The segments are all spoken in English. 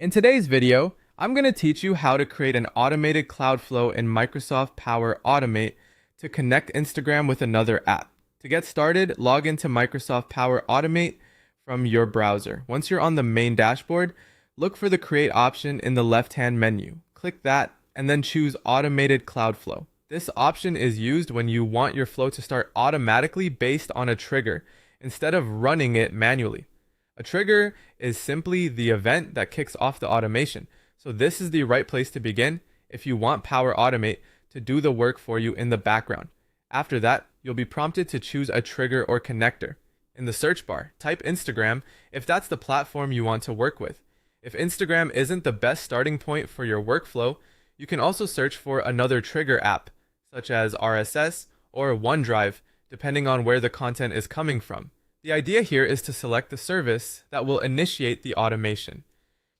In today's video, I'm going to teach you how to create an automated Cloudflow in Microsoft Power Automate to connect Instagram with another app. To get started, log into Microsoft Power Automate from your browser. Once you're on the main dashboard, look for the Create option in the left-hand menu. Click that and then choose Automated Cloudflow. This option is used when you want your flow to start automatically based on a trigger instead of running it manually. A trigger is simply the event that kicks off the automation. So this is the right place to begin if you want Power Automate to do the work for you in the background. After that, you'll be prompted to choose a trigger or connector. In the search bar, type Instagram if that's the platform you want to work with. If Instagram isn't the best starting point for your workflow, you can also search for another trigger app, such as RSS or OneDrive, depending on where the content is coming from. The idea here is to select the service that will initiate the automation.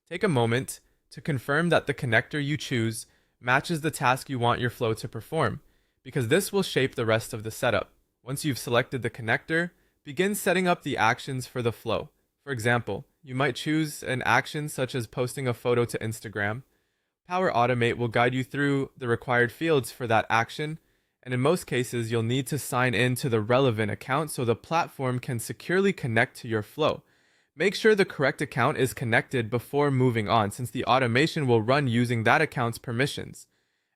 Take a moment to confirm that the connector you choose matches the task you want your flow to perform, because this will shape the rest of the setup. Once you've selected the connector, begin setting up the actions for the flow. For example, you might choose an action such as posting a photo to Instagram. Power Automate will guide you through the required fields for that action, and in most cases, you'll need to sign in to the relevant account so the platform can securely connect to your flow. Make sure the correct account is connected before moving on, since the automation will run using that account's permissions.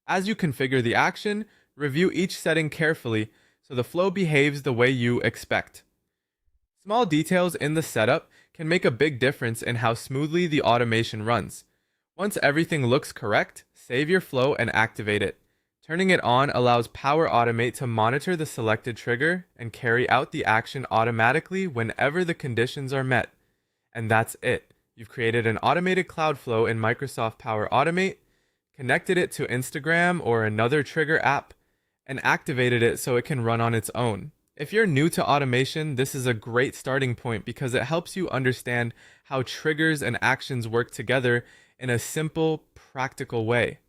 As you configure the action, review each setting carefully so the flow behaves the way you expect. Small details in the setup can make a big difference in how smoothly the automation runs. Once everything looks correct, save your flow and activate it. Turning it on allows Power Automate to monitor the selected trigger and carry out the action automatically whenever the conditions are met. And that's it. You've created an automated Cloudflow in Microsoft Power Automate, connected it to Instagram or another trigger app, and activated it so it can run on its own. If you're new to automation, this is a great starting point because it helps you understand how triggers and actions work together in a simple, practical way.